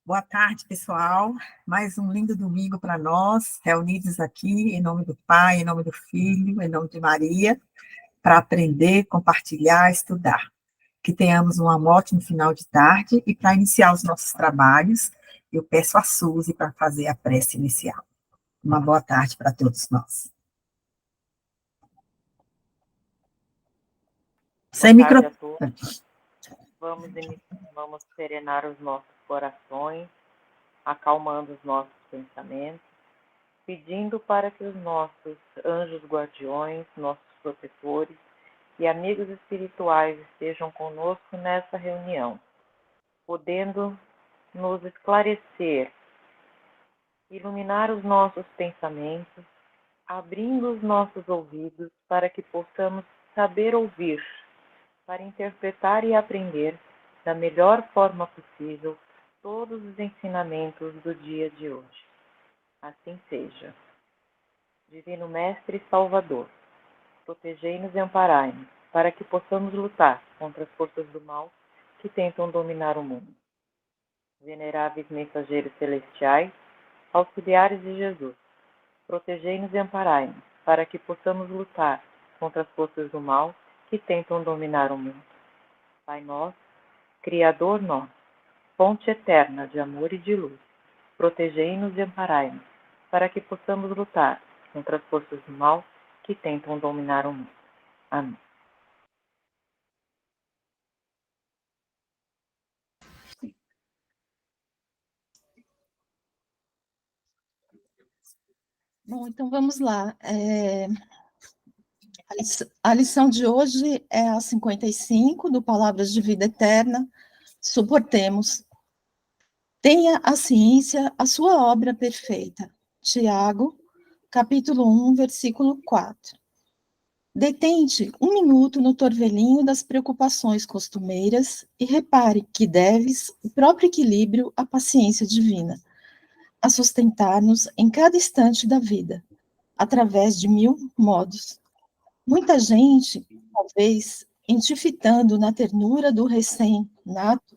Boa tarde, pessoal. Mais um lindo domingo para nós, reunidos aqui em nome do Pai, em nome do Filho, em nome de Maria, para aprender, compartilhar, estudar. Que tenhamos um ótimo final de tarde e para iniciar os nossos trabalhos, eu peço a Suzy para fazer a prece inicial. Uma boa tarde para todos nós. Sem Boa tarde a microfone. todos. Vamos serenar os nossos corações, acalmando os nossos pensamentos, pedindo para que os nossos anjos guardiões, nossos protetores e amigos espirituais estejam conosco nessa reunião, podendo nos esclarecer, iluminar os nossos pensamentos, abrindo os nossos ouvidos para que possamos saber ouvir, para interpretar e aprender da melhor forma possível todos os ensinamentos do dia de hoje. Assim seja. Divino Mestre e Salvador, protegei-nos e amparai-nos, para que possamos lutar contra as forças do mal que tentam dominar o mundo. Veneráveis mensageiros celestiais, auxiliares de Jesus, protegei-nos e amparai-nos, para que possamos lutar contra as forças do mal que tentam dominar o mundo. Pai nosso, Criador nosso, fonte eterna de amor e de luz, protegei-nos e amparai-nos, para que possamos lutar contra as forças do mal que tentam dominar o mundo. Amém. Bom, então vamos lá. A lição de hoje é a 55 do Palavras de Vida Eterna. Suportemos. Tenha a ciência a sua obra perfeita. Tiago, capítulo 1, versículo 4. Detente um minuto no torvelinho das preocupações costumeiras e repare que deves o próprio equilíbrio à paciência divina, a sustentar-nos em cada instante da vida, através de 1000 modos. Muita gente, talvez, em te fitando na ternura do recém-nato,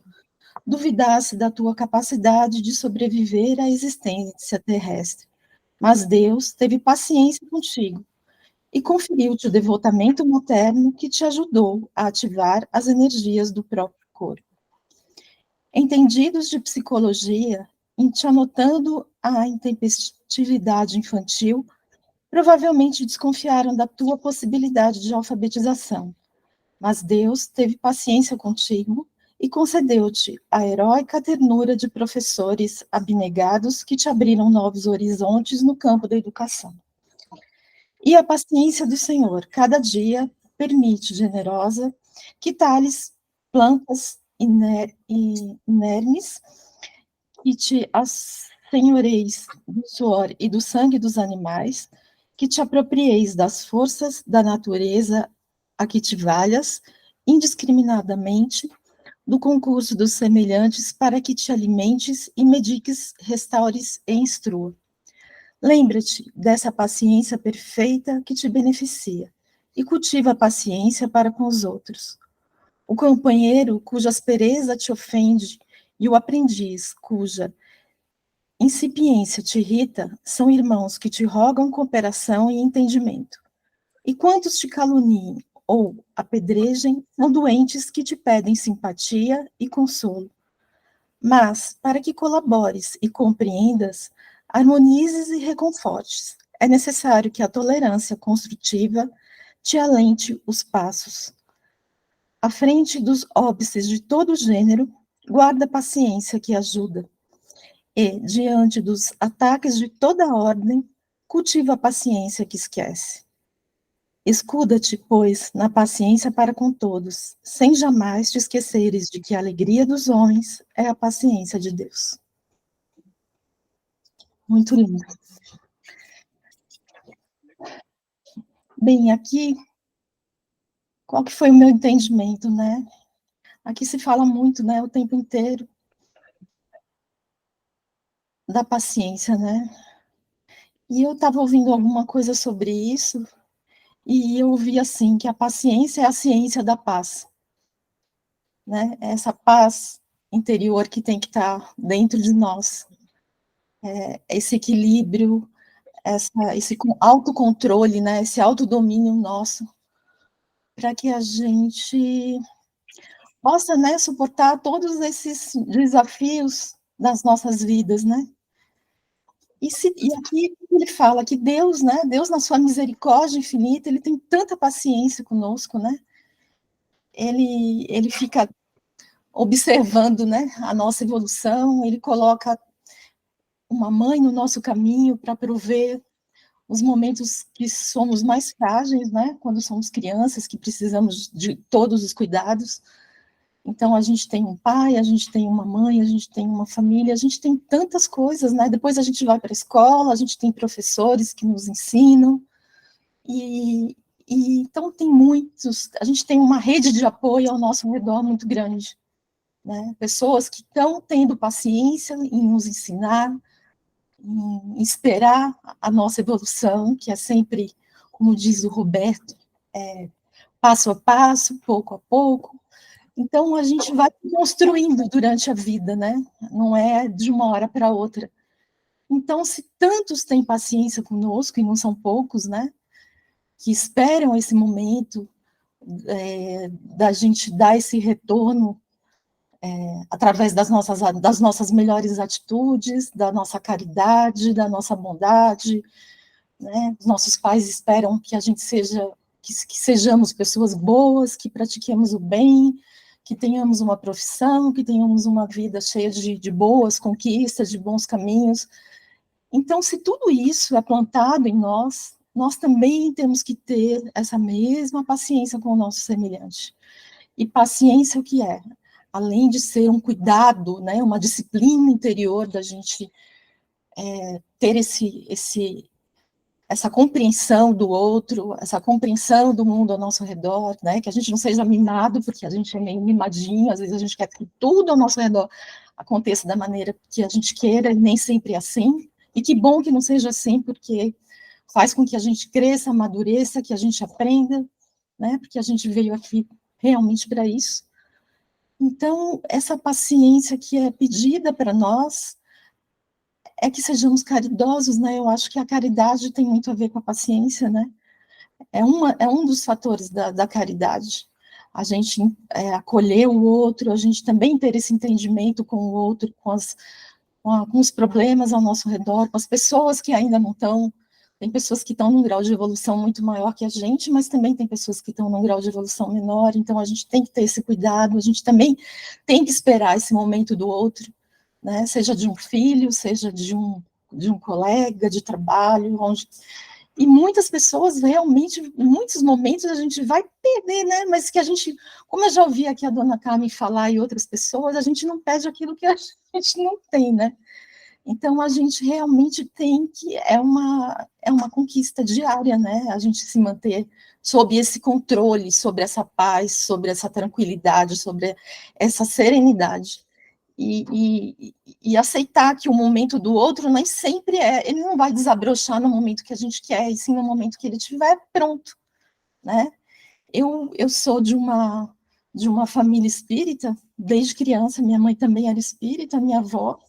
duvidasse da tua capacidade de sobreviver à existência terrestre. Mas Deus teve paciência contigo e conferiu-te o devotamento materno que te ajudou a ativar as energias do próprio corpo. Entendidos de psicologia, em te anotando a intempestividade infantil, provavelmente desconfiaram da tua possibilidade de alfabetização. Mas Deus teve paciência contigo e concedeu-te a heróica ternura de professores abnegados que te abriram novos horizontes no campo da educação. E a paciência do Senhor, cada dia, permite, generosa, que tales plantas inermes que te assenhoreis do suor e do sangue dos animais, que te aproprieis das forças da natureza a que te valhas, indiscriminadamente, do concurso dos semelhantes, para que te alimentes e mediques, restaures e instrua. Lembra-te dessa paciência perfeita que te beneficia, e cultiva a paciência para com os outros. O companheiro cuja aspereza te ofende e o aprendiz cuja incipiência te irrita são irmãos que te rogam cooperação e entendimento. E quantos te caluniem ou apedrejem são doentes que te pedem simpatia e consolo. Mas, para que colabores e compreendas, harmonizes e reconfortes, é necessário que a tolerância construtiva te alente os passos. À frente dos óbices de todo gênero, guarda a paciência que ajuda. E, diante dos ataques de toda ordem, cultiva a paciência que esquece. Escuda-te, pois, na paciência para com todos, sem jamais te esqueceres de que a alegria dos homens é a paciência de Deus. Muito lindo. Bem, aqui, qual que foi o meu entendimento, né? Aqui se fala muito, né, o tempo inteiro, da paciência, né? E eu estava ouvindo alguma coisa sobre isso, e eu ouvi assim, que a paciência é a ciência da paz, né? Essa paz interior que tem que estar dentro de nós. Esse equilíbrio, esse autocontrole, né, esse autodomínio nosso, para que a gente possa, né, suportar todos esses desafios das nossas vidas, né? E aqui ele fala que Deus, né, Deus na sua misericórdia infinita, ele tem tanta paciência conosco, né? Ele fica observando, né, a nossa evolução, ele coloca uma mãe no nosso caminho para prover os momentos que somos mais frágeis, né, quando somos crianças, que precisamos de todos os cuidados. Então, a gente tem um pai, a gente tem uma mãe, a gente tem uma família, a gente tem tantas coisas, né? Depois a gente vai para a escola, a gente tem professores que nos ensinam, e então tem muitos, a gente tem uma rede de apoio ao nosso redor muito grande, né? Pessoas que estão tendo paciência em nos ensinar, em esperar a nossa evolução, que é sempre, como diz o Roberto, passo a passo, pouco a pouco. Então, a gente vai construindo durante a vida, né? Não é de uma hora para outra. Então, se tantos têm paciência conosco, e não são poucos, né? Que esperam esse momento da gente dar esse retorno através das nossas melhores atitudes, da nossa caridade, da nossa bondade, né? Os nossos pais esperam que a gente que sejamos pessoas boas, que pratiquemos o bem, que tenhamos uma profissão, que tenhamos uma vida cheia de boas conquistas, de bons caminhos. Então, se tudo isso é plantado em nós, nós também temos que ter essa mesma paciência com o nosso semelhante. E paciência o que é? Além de ser um cuidado, né, uma disciplina interior da gente ter essa compreensão do outro, essa compreensão do mundo ao nosso redor, né? Que a gente não seja mimado, porque a gente é meio mimadinho, às vezes a gente quer que tudo ao nosso redor aconteça da maneira que a gente queira, e nem sempre é assim, e que bom que não seja assim, porque faz com que a gente cresça, amadureça, que a gente aprenda, né? Porque a gente veio aqui realmente para isso. Então, essa paciência que é pedida para nós, é que sejamos caridosos, né? Eu acho que a caridade tem muito a ver com a paciência, né? É um dos fatores da caridade. A gente acolher o outro, a gente também ter esse entendimento com o outro, com os problemas ao nosso redor, com as pessoas que ainda não estão. Tem pessoas que estão num grau de evolução muito maior que a gente, mas também tem pessoas que estão num grau de evolução menor, então a gente tem que ter esse cuidado, a gente também tem que esperar esse momento do outro, né? Seja de um filho, seja de um colega de trabalho, e muitas pessoas realmente, em muitos momentos a gente vai perder, né? Mas que a gente, como eu já ouvi aqui a dona Carmen falar e outras pessoas, a gente não perde aquilo que a gente não tem, né? Então a gente realmente tem que, é uma conquista diária, né? A gente se manter sob esse controle, sobre essa paz, sobre essa tranquilidade, sobre essa serenidade. E aceitar que o momento do outro nem sempre ele não vai desabrochar no momento que a gente quer, e sim no momento que ele estiver pronto, né? Eu sou de uma família espírita, desde criança, minha mãe também era espírita, minha avó,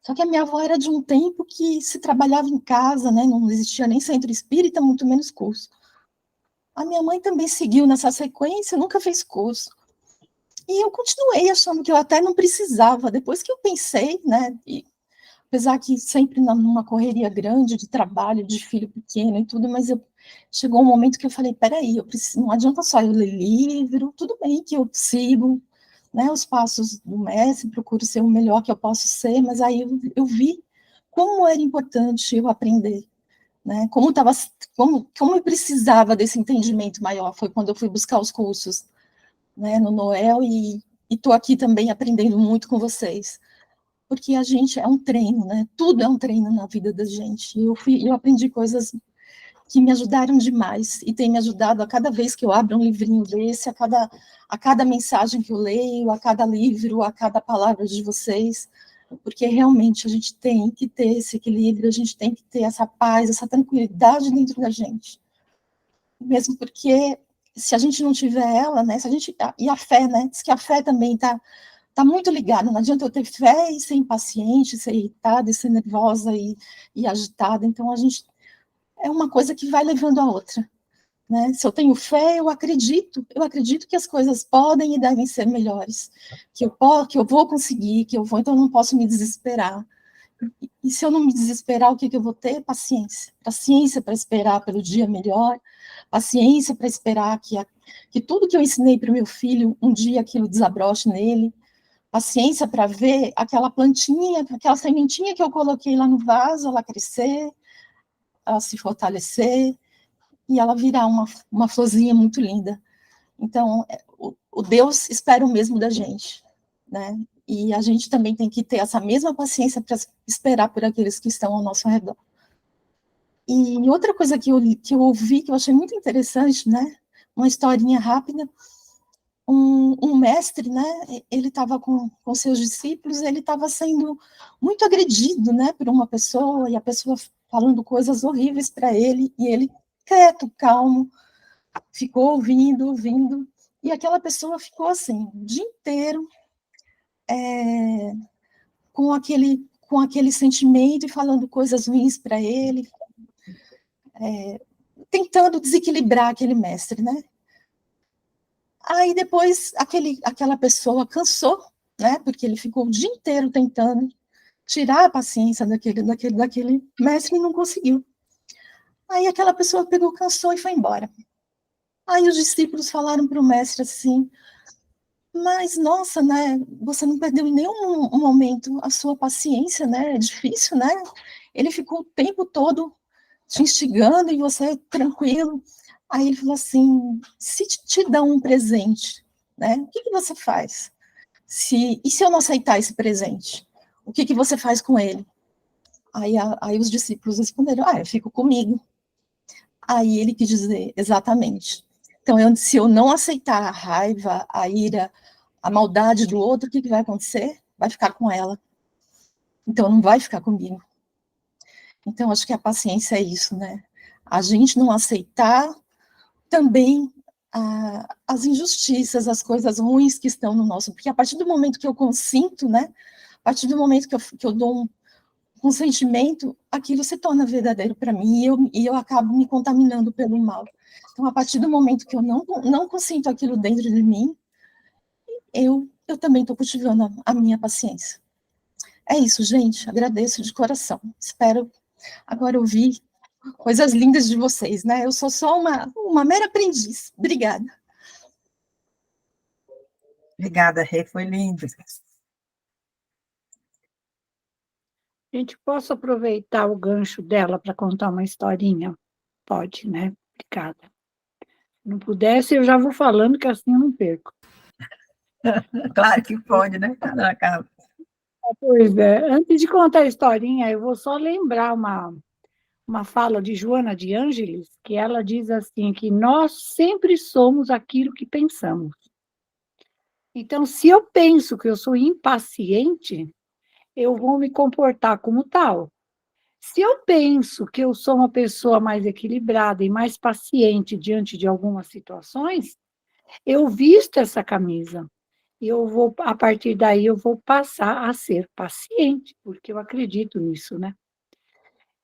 só que a minha avó era de um tempo que se trabalhava em casa, né? Não existia nem centro espírita, muito menos curso. A minha mãe também seguiu nessa sequência, nunca fez curso. E eu continuei achando que eu até não precisava, depois que eu pensei, né, e, apesar que sempre numa correria grande de trabalho, de filho pequeno e tudo, mas chegou um momento que eu falei, peraí, não adianta só eu ler livro, tudo bem que eu sigo, né, os passos do mestre, procuro ser o melhor que eu posso ser, mas aí eu vi como era importante eu aprender, né, como eu precisava desse entendimento maior, foi quando eu fui buscar os cursos, né, no Noel, e estou aqui também aprendendo muito com vocês, porque a gente é um treino, né, tudo é um treino na vida da gente, e eu aprendi coisas que me ajudaram demais, e tem me ajudado a cada vez que eu abro um livrinho desse, a cada mensagem que eu leio, a cada livro, a cada palavra de vocês, porque realmente a gente tem que ter esse equilíbrio, a gente tem que ter essa paz, essa tranquilidade dentro da gente, mesmo porque se a gente não tiver ela, né, e a fé, né, diz que a fé também está tá muito ligado, não adianta eu ter fé e ser impaciente, ser irritada, e ser nervosa e agitada, então é uma coisa que vai levando a outra, né? Se eu tenho fé, eu acredito que as coisas podem e devem ser melhores, que eu vou conseguir, então eu não posso me desesperar. E se eu não me desesperar, o que eu vou ter? Paciência. Paciência para esperar pelo dia melhor, paciência para esperar que tudo que eu ensinei para o meu filho, um dia aquilo desabroche nele, paciência para ver aquela plantinha, aquela sementinha que eu coloquei lá no vaso, ela crescer, ela se fortalecer, e ela virar uma florzinha muito linda. Então, o Deus espera o mesmo da gente, né? E a gente também tem que ter essa mesma paciência para esperar por aqueles que estão ao nosso redor. E outra coisa que eu ouvi, que eu achei muito interessante, né? Uma historinha rápida, um mestre, né? Ele estava com seus discípulos, ele estava sendo muito agredido, né? Por uma pessoa, e a pessoa falando coisas horríveis para ele, e ele quieto, calmo, ficou ouvindo, e aquela pessoa ficou assim, o dia inteiro, com aquele sentimento e falando coisas ruins para ele, tentando desequilibrar aquele mestre, né? Aí depois aquela pessoa cansou, né? Porque ele ficou o dia inteiro tentando tirar a paciência daquele mestre e não conseguiu. Aí aquela pessoa pegou, cansou e foi embora. Aí os discípulos falaram para o mestre assim: mas, nossa, né, você não perdeu em nenhum momento a sua paciência, né, é difícil, né, ele ficou o tempo todo te instigando e você tranquilo. Aí ele falou assim, se te dão um presente, né, o que você faz? E se eu não aceitar esse presente? O que você faz com ele? Aí os discípulos responderam, eu fico comigo. Aí ele quis dizer, exatamente. Então, se eu não aceitar a raiva, a ira, a maldade do outro, o que vai acontecer? Vai ficar com ela. Então, não vai ficar comigo. Então, acho que a paciência é isso, né? A gente não aceitar também as injustiças, as coisas ruins que estão no nosso... Porque a partir do momento que eu consinto, né? A partir do momento que eu dou um sentimento, aquilo se torna verdadeiro para mim e eu acabo me contaminando pelo mal. Então, a partir do momento que eu não consinto aquilo dentro de mim, eu também estou cultivando a minha paciência. É isso, gente. Agradeço de coração. Espero agora ouvir coisas lindas de vocês, né? Eu sou só uma mera aprendiz. Obrigada. Obrigada, Rê, foi lindo. Gente, posso aproveitar o gancho dela para contar uma historinha? Pode, né? Obrigada. Se não pudesse, eu já vou falando, que assim eu não perco. Claro que pode, né? Acaba. Pois é, antes de contar a historinha, eu vou só lembrar uma fala de Joana de Ângeles, que ela diz assim, que nós sempre somos aquilo que pensamos. Então, se eu penso que eu sou impaciente, eu vou me comportar como tal. Se eu penso que eu sou uma pessoa mais equilibrada e mais paciente diante de algumas situações, eu visto essa camisa. E a partir daí, eu vou passar a ser paciente, porque eu acredito nisso, né?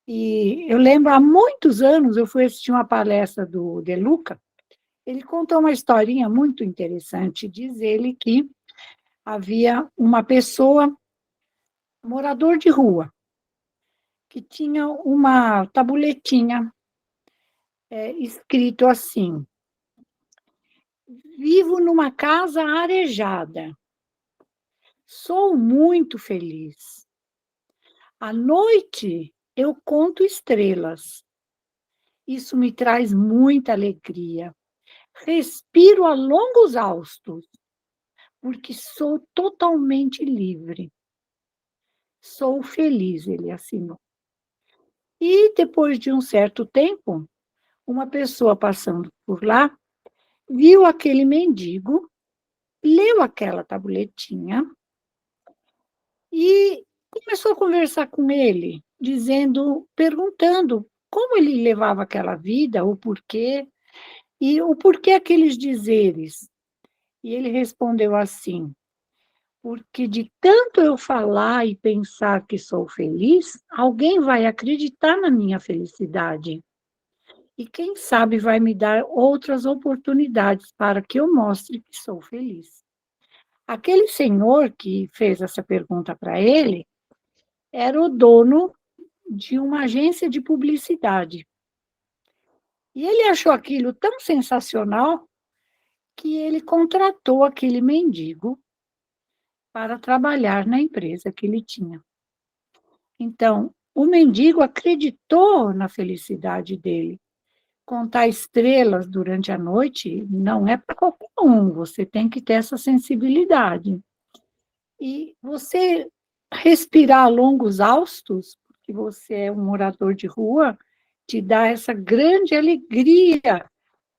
E eu lembro, há muitos anos, eu fui assistir uma palestra do De Luca, ele contou uma historinha muito interessante, diz ele que havia uma pessoa, morador de rua, que tinha uma tabuletinha escrito assim: vivo numa casa arejada, sou muito feliz. À noite eu conto estrelas, isso me traz muita alegria. Respiro a longos haustos, porque sou totalmente livre. Sou feliz, ele assinou. E depois de um certo tempo, uma pessoa passando por lá viu aquele mendigo, leu aquela tabuletinha e começou a conversar com ele, perguntando como ele levava aquela vida, o porquê, e o porquê aqueles dizeres. E ele respondeu assim: porque de tanto eu falar e pensar que sou feliz, alguém vai acreditar na minha felicidade. E quem sabe vai me dar outras oportunidades para que eu mostre que sou feliz. Aquele senhor que fez essa pergunta para ele era o dono de uma agência de publicidade. E ele achou aquilo tão sensacional que ele contratou aquele mendigo para trabalhar na empresa que ele tinha. Então, o mendigo acreditou na felicidade dele. Contar estrelas durante a noite não é para qualquer um, você tem que ter essa sensibilidade. E você respirar longos haustos, porque você é um morador de rua, te dá essa grande alegria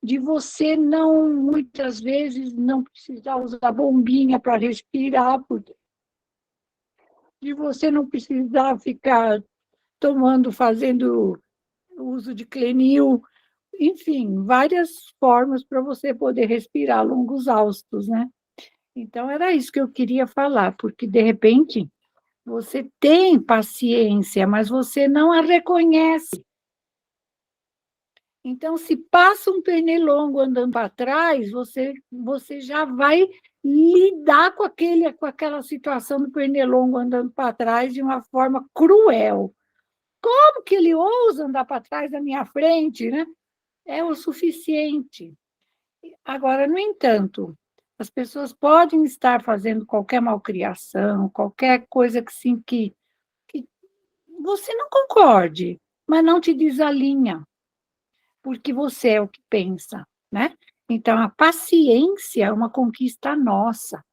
de você não, muitas vezes, não precisar usar bombinha para respirar, de você não precisar ficar fazendo uso de Clenil, enfim, várias formas para você poder respirar longos haustos, né? Então, era isso que eu queria falar, porque, de repente, você tem paciência, mas você não a reconhece. Então, se passa um pernilongo andando para trás, você já vai lidar com aquela situação do pernilongo andando para trás de uma forma cruel. Como que ele ousa andar para trás da minha frente, né? É o suficiente. Agora, no entanto, as pessoas podem estar fazendo qualquer malcriação, qualquer coisa que você não concorde, mas não te desalinha, porque você é o que pensa, né? Então, a paciência é uma conquista nossa,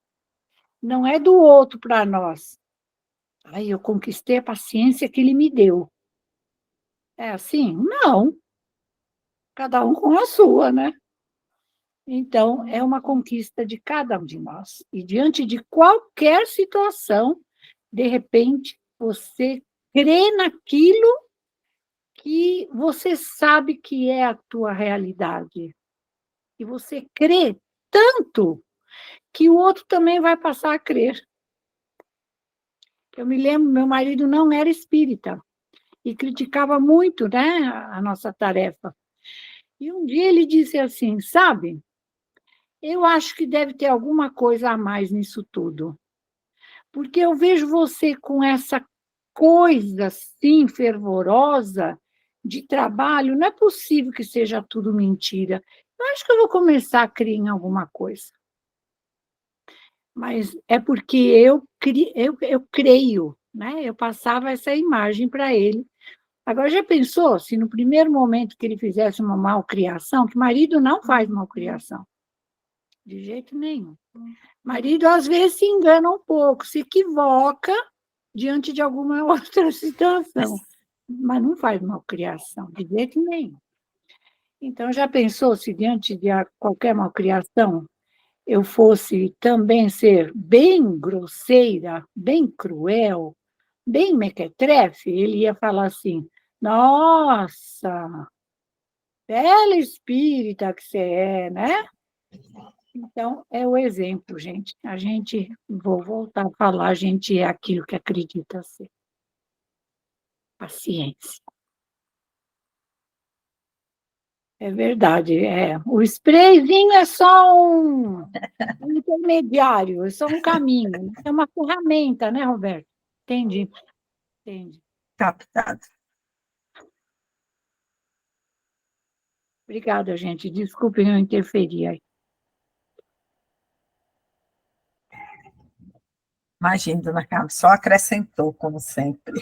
não é do outro para nós. Aí eu conquistei a paciência que ele me deu. É assim? Não. Cada um com a sua, né? Então, é uma conquista de cada um de nós. E diante de qualquer situação, de repente, você crê naquilo que você sabe que é a tua realidade. E você crê tanto que o outro também vai passar a crer. Eu me lembro, meu marido não era espírita e criticava muito, né, a nossa tarefa. E um dia ele disse assim, sabe, eu acho que deve ter alguma coisa a mais nisso tudo, porque eu vejo você com essa coisa assim fervorosa de trabalho, não é possível que seja tudo mentira. Eu acho que eu vou começar a crer em alguma coisa. Mas é porque eu creio, né? Eu passava essa imagem para ele. Agora, já pensou se no primeiro momento que ele fizesse uma malcriação, que marido não faz malcriação, de jeito nenhum. Marido, às vezes, se engana um pouco, se equivoca diante de alguma outra situação, mas não faz malcriação, de jeito nenhum. Então, já pensou se diante de qualquer malcriação eu fosse também ser bem grosseira, bem cruel, bem mequetrefe? Ele ia falar assim, nossa, bela espírita que você é, né? Então, é o exemplo, gente. Vou voltar a falar, a gente é aquilo que acredita ser. Paciência. É verdade, é. O sprayzinho é só um intermediário, é só um caminho. É uma ferramenta, né, Roberto? Entendi, entendi. Captado. Obrigada, gente. Desculpem eu interferir aí. Imagina, dona Carmen, só acrescentou, como sempre.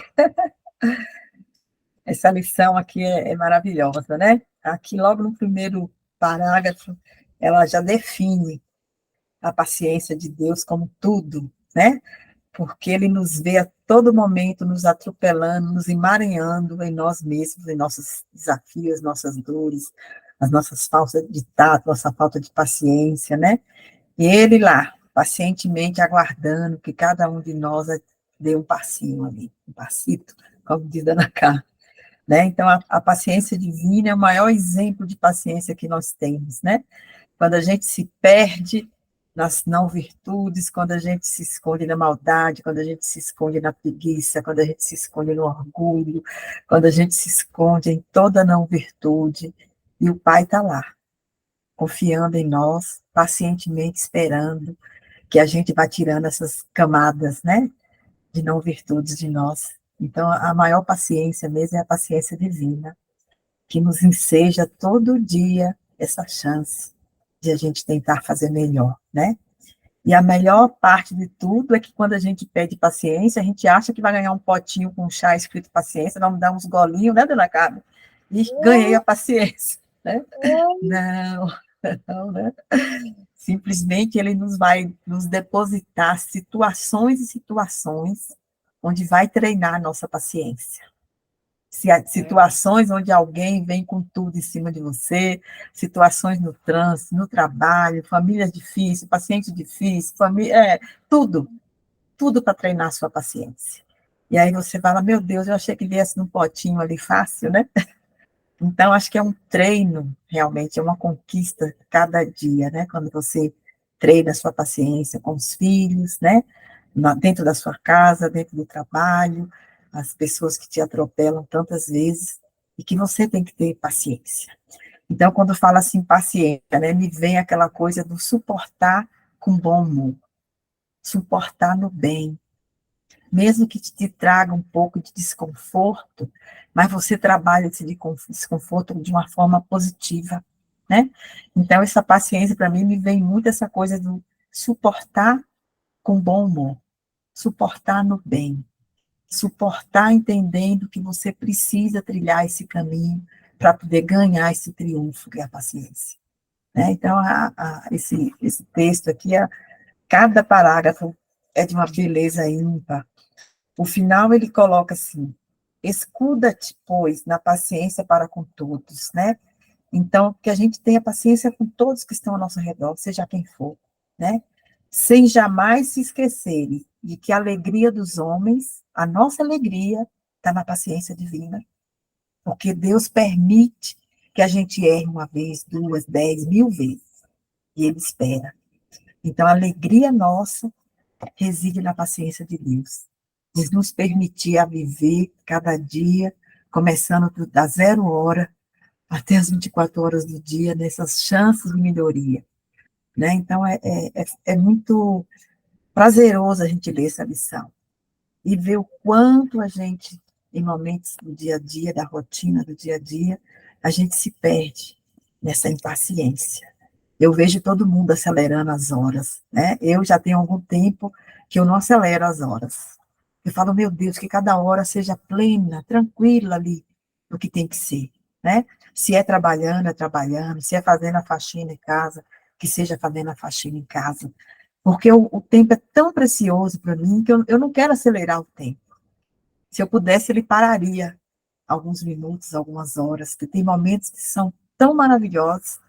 Essa lição aqui é maravilhosa, né? Aqui, logo no primeiro parágrafo, ela já define a paciência de Deus como tudo, né? Porque ele nos vê a todo momento nos atropelando, nos emaranhando em nós mesmos, em nossos desafios, nossas dores, as nossas faltas de tato, nossa falta de paciência, né? E ele lá, pacientemente aguardando que cada um de nós dê um passinho ali, um passito, como diz Ana Cá, né? Então, a paciência divina é o maior exemplo de paciência que nós temos, né? Quando a gente se perde, nas não virtudes, quando a gente se esconde na maldade, quando a gente se esconde na preguiça, quando a gente se esconde no orgulho, quando a gente se esconde em toda não virtude, e o Pai está lá, confiando em nós, pacientemente esperando que a gente vá tirando essas camadas, né, de não virtudes de nós. Então, a maior paciência mesmo é a paciência divina, que nos enseja todo dia essa chance de a gente tentar fazer melhor, né? E a melhor parte de tudo é que quando a gente pede paciência, a gente acha que vai ganhar um potinho com chá escrito paciência, vamos dar uns golinhos, né, dona Carmen? E ganhei a paciência, né? Não, não, né? Simplesmente ele nos vai nos depositar situações e situações onde vai treinar a nossa paciência. Situações onde alguém vem com tudo em cima de você, situações no trânsito, no trabalho, família difícil, paciente difícil, família, tudo, tudo para treinar a sua paciência. E aí você fala, meu Deus, eu achei que viesse num potinho ali fácil, né? Então, acho que é um treino, realmente, é uma conquista cada dia, né? Quando você treina a sua paciência com os filhos, né? Dentro da sua casa, dentro do trabalho, as pessoas que te atropelam tantas vezes, e que você tem que ter paciência. Então, quando fala assim, paciência, né? Me vem aquela coisa do suportar com bom humor, suportar no bem, mesmo que te traga um pouco de desconforto, mas você trabalha esse desconforto de uma forma positiva, né? Então, essa paciência, para mim, me vem muito essa coisa do suportar com bom humor, suportar no bem, suportar entendendo que você precisa trilhar esse caminho para poder ganhar esse triunfo, que é a paciência. Né? Então, esse texto aqui, cada parágrafo é de uma beleza ímpar. O final ele coloca assim: escuda-te, pois, na paciência para com todos, né? Então, que a gente tenha paciência com todos que estão ao nosso redor, seja quem for, né? Sem jamais se esquecerem de que a alegria dos homens, a nossa alegria, está na paciência divina. Porque Deus permite que a gente erre uma vez, duas, 10, 1000 vezes. E Ele espera. Então, a alegria nossa reside na paciência de Deus. De nos permitir a viver cada dia, começando da 0 hora até as 24 horas do dia, nessas chances de melhoria. Né? Então, é muito prazeroso a gente ler essa lição e ver o quanto a gente, em momentos do dia a dia, da rotina do dia a dia, a gente se perde nessa impaciência. Eu vejo todo mundo acelerando as horas, né? Eu já tenho algum tempo que eu não acelero as horas. Eu falo, meu Deus, que cada hora seja plena, tranquila ali, no que tem que ser, né? Se é trabalhando, se é fazendo a faxina em casa, que seja fazendo a faxina em casa. Porque o tempo é tão precioso para mim que eu não quero acelerar o tempo. Se eu pudesse, ele pararia alguns minutos, algumas horas, porque tem momentos que são tão maravilhosos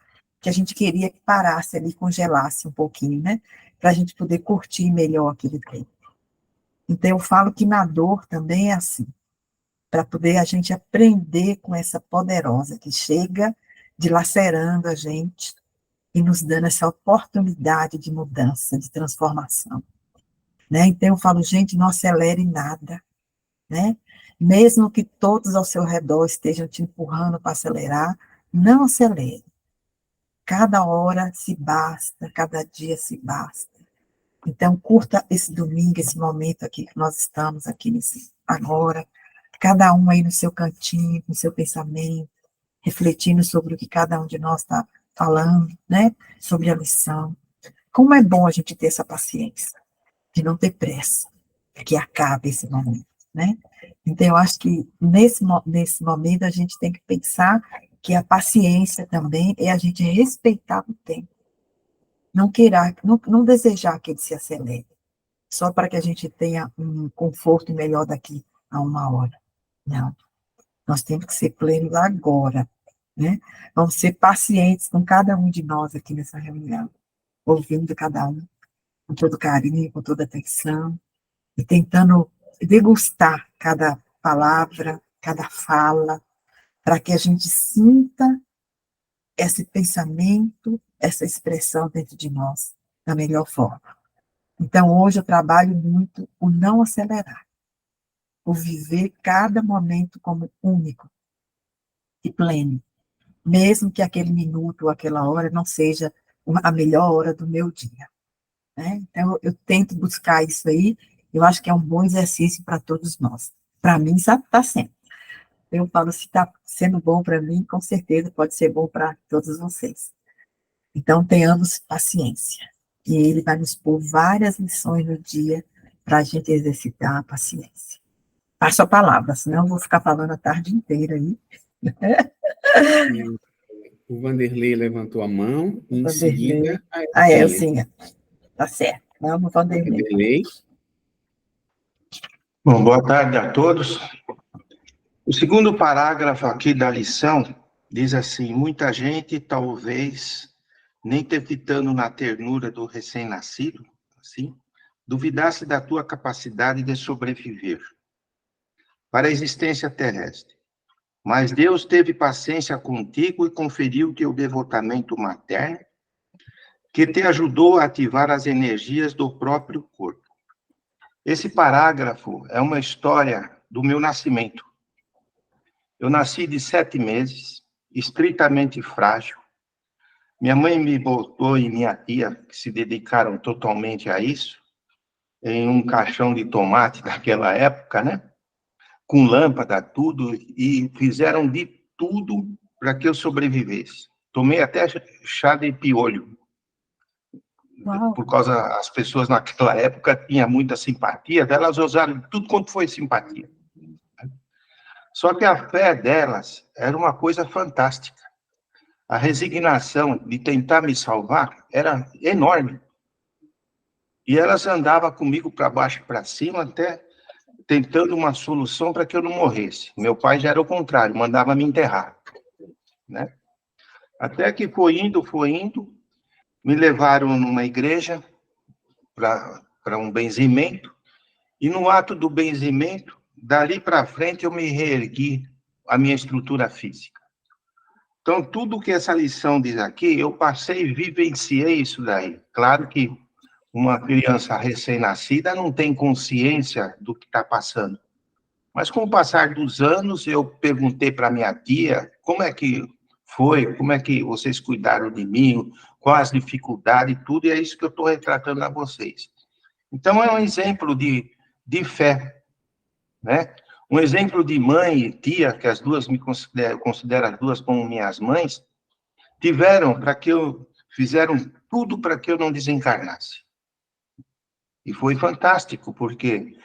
que a gente queria que parasse ali, congelasse um pouquinho, né? Para a gente poder curtir melhor aquele tempo. Então, eu falo que na dor também é assim, para poder a gente aprender com essa poderosa que chega dilacerando a gente e nos dando essa oportunidade de mudança, de transformação. Né? Então, eu falo, gente, não acelere nada, né? Mesmo que todos ao seu redor estejam te empurrando para acelerar, não acelere. Cada hora se basta, cada dia se basta. Então, curta esse domingo, esse momento aqui que nós estamos aqui agora, cada um aí no seu cantinho, no seu pensamento, refletindo sobre o que cada um de nós está falando, né? Sobre a lição. Como é bom a gente ter essa paciência, de não ter pressa, que acabe esse momento, né? Então, eu acho que nesse momento a gente tem que pensar que a paciência também é a gente respeitar o tempo. Não querer, não desejar que ele se acelere, só para que a gente tenha um conforto melhor daqui a 1 hora. Não. Nós temos que ser plenos agora, né? Vamos ser pacientes com cada um de nós aqui nessa reunião, ouvindo cada um com todo carinho, com toda atenção, e tentando degustar cada palavra, cada fala, para que a gente sinta esse pensamento, essa expressão dentro de nós, da melhor forma. Então, hoje eu trabalho muito o não acelerar, o viver cada momento como único e pleno, mesmo que aquele minuto ou aquela hora não seja a melhor hora do meu dia, né? Então, eu tento buscar isso aí, eu acho que é um bom exercício para todos nós. Para mim, está sendo. Eu falo, se está sendo bom para mim, com certeza pode ser bom para todos vocês. Então, tenhamos paciência. E ele vai nos pôr várias lições no dia para a gente exercitar a paciência. Passo a palavra, senão eu vou ficar falando a tarde inteira aí. O Vanderlei levantou a mão, e em Vanderlei. seguida A Elzinha. Tá certo. Vamos, Vanderlei. Vanderlei. Bom, boa tarde a todos. O segundo parágrafo aqui da lição diz assim: muita gente talvez, nem te fitando na ternura do recém-nascido, assim, duvidasse da tua capacidade de sobreviver para a existência terrestre. Mas Deus teve paciência contigo e conferiu teu devotamento materno, que te ajudou a ativar as energias do próprio corpo. Esse parágrafo é uma história do meu nascimento. Eu nasci de 7 meses, estritamente frágil. Minha mãe me botou e minha tia, que se dedicaram totalmente a isso, em um caixão de tomate daquela época, né? Com lâmpada, tudo, e fizeram de tudo para que eu sobrevivesse. Tomei até chá de piolho. Uau. Por causa, as pessoas naquela época tinham muita simpatia, elas usaram tudo quanto foi simpatia. Só que a fé delas era uma coisa fantástica. A resignação de tentar me salvar era enorme. E elas andavam comigo para baixo e para cima, até tentando uma solução para que eu não morresse. Meu pai já era o contrário, mandava me enterrar, né? Até que foi indo, me levaram numa igreja para um benzimento, e no ato do benzimento, dali para frente, eu me reergui a minha estrutura física. Então, tudo que essa lição diz aqui, eu passei e vivenciei isso daí. Claro que uma criança recém-nascida não tem consciência do que está passando. Mas com o passar dos anos, eu perguntei para minha tia como é que foi, como é que vocês cuidaram de mim, quais as dificuldades e tudo, e é isso que eu estou retratando a vocês. Então, é um exemplo de fé, né? Um exemplo de mãe e tia, que as duas me considero as duas como minhas mães, fizeram tudo para que eu não desencarnasse. E foi fantástico, porque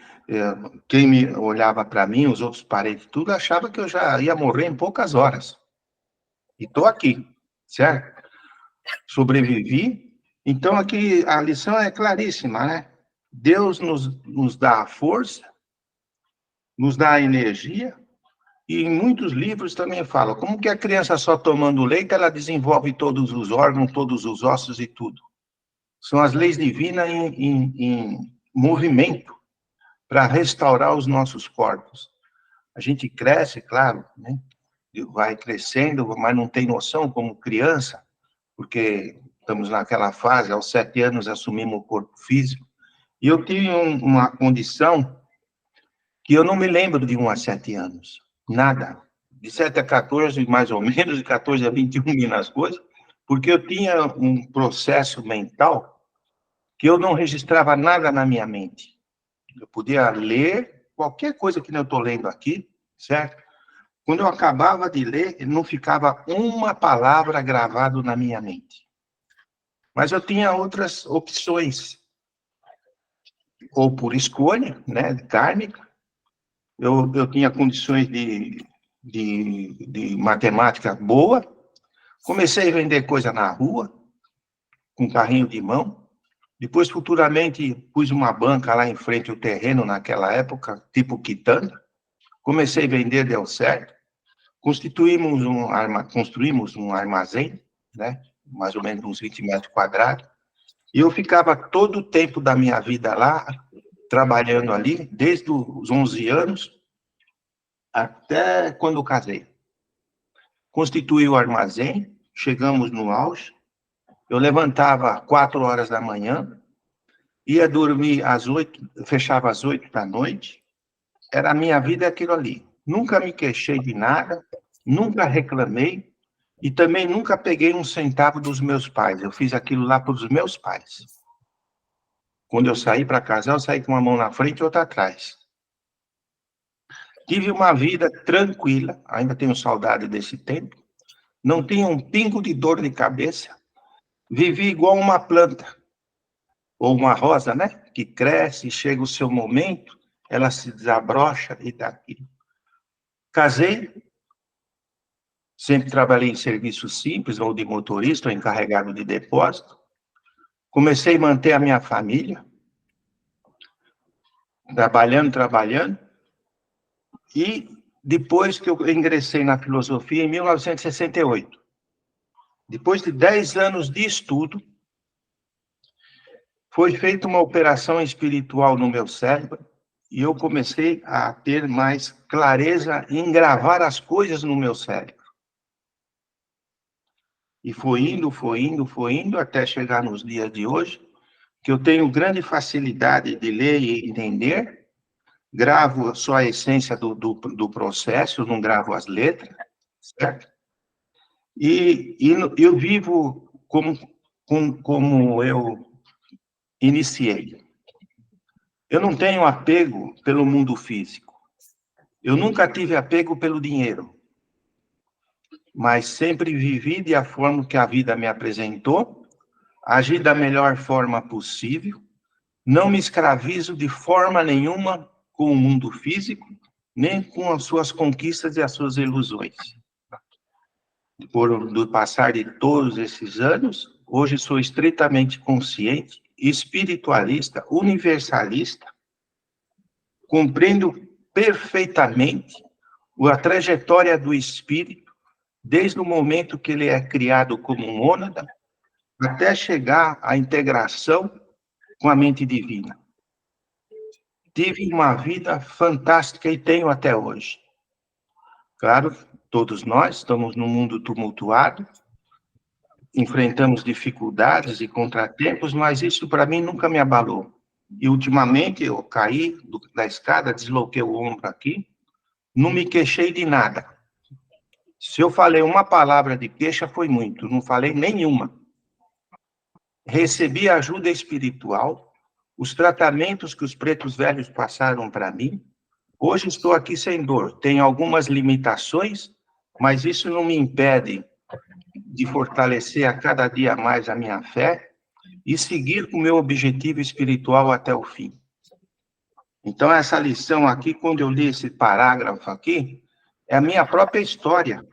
quem me olhava para mim, os outros parentes, tudo, achava que eu já ia morrer em poucas horas. E estou aqui, certo? Sobrevivi. Então, aqui a lição é claríssima, né? Deus nos dá a força, nos dá a energia, e em muitos livros também fala como que a criança só tomando leite, ela desenvolve todos os órgãos, todos os ossos e tudo. São as leis divinas em movimento para restaurar os nossos corpos. A gente cresce, claro, né? Vai crescendo, mas não tem noção como criança, porque estamos naquela fase, aos 7 anos assumimos o corpo físico, e eu tive uma condição que eu não me lembro de 1 a 7 anos, nada. De 7 a 14, mais ou menos, de 14 a 21, nas coisas, porque eu tinha um processo mental que eu não registrava nada na minha mente. Eu podia ler qualquer coisa que eu estou lendo aqui, certo? Quando eu acabava de ler, não ficava uma palavra gravada na minha mente. Mas eu tinha outras opções, ou por escolha, né, kármica. Eu tinha condições de matemática boa. Comecei a vender coisa na rua, com carrinho de mão. Depois, futuramente, pus uma banca lá em frente ao terreno, naquela época, tipo quitanda. Comecei a vender, deu certo. Construímos um armazém, né? Mais ou menos uns 20 metros quadrados. E eu ficava todo o tempo da minha vida lá, trabalhando ali, desde os 11 anos até quando eu casei. Constituí o armazém, chegamos no auge. Eu levantava 4 horas da manhã, ia dormir às 8, fechava às 8 da noite. Era a minha vida aquilo ali. Nunca me queixei de nada, nunca reclamei e também nunca peguei um centavo dos meus pais. Eu fiz aquilo lá para os meus pais. Quando eu saí para casar, eu saí com uma mão na frente e outra atrás. Tive uma vida tranquila, ainda tenho saudade desse tempo. Não tinha um pingo de dor de cabeça. Vivi igual uma planta, ou uma rosa, né? Que cresce, chega o seu momento, ela se desabrocha e dá aquilo. Casei, sempre trabalhei em serviço simples, ou de motorista, ou encarregado de depósito. Comecei a manter a minha família, trabalhando, e depois que eu ingressei na filosofia, em 1968, depois de 10 anos de estudo, foi feita uma operação espiritual no meu cérebro, e eu comecei a ter mais clareza em gravar as coisas no meu cérebro. E foi indo, até chegar nos dias de hoje, que eu tenho grande facilidade de ler e entender, gravo só a essência do processo, não gravo as letras, certo? E eu vivo como eu iniciei. Eu não tenho apego pelo mundo físico. Eu nunca tive apego pelo dinheiro. Mas sempre vivi de a forma que a vida me apresentou, agi da melhor forma possível, não me escravizo de forma nenhuma com o mundo físico, nem com as suas conquistas e as suas ilusões. Do passar de todos esses anos, hoje sou estritamente consciente, espiritualista, universalista, compreendo perfeitamente a trajetória do espírito, desde o momento que ele é criado como mônada, até chegar à integração com a mente divina. Tive uma vida fantástica e tenho até hoje. Claro, todos nós estamos num mundo tumultuado, enfrentamos dificuldades e contratempos, mas isso para mim nunca me abalou. E ultimamente eu caí da escada, desloquei o ombro aqui, não me queixei de nada. Se eu falei uma palavra de queixa, foi muito, não falei nenhuma. Recebi ajuda espiritual, os tratamentos que os pretos velhos passaram para mim. Hoje estou aqui sem dor. Tenho algumas limitações, mas isso não me impede de fortalecer a cada dia mais a minha fé e seguir com o meu objetivo espiritual até o fim. Então, essa lição aqui, quando eu li esse parágrafo aqui, é a minha própria história.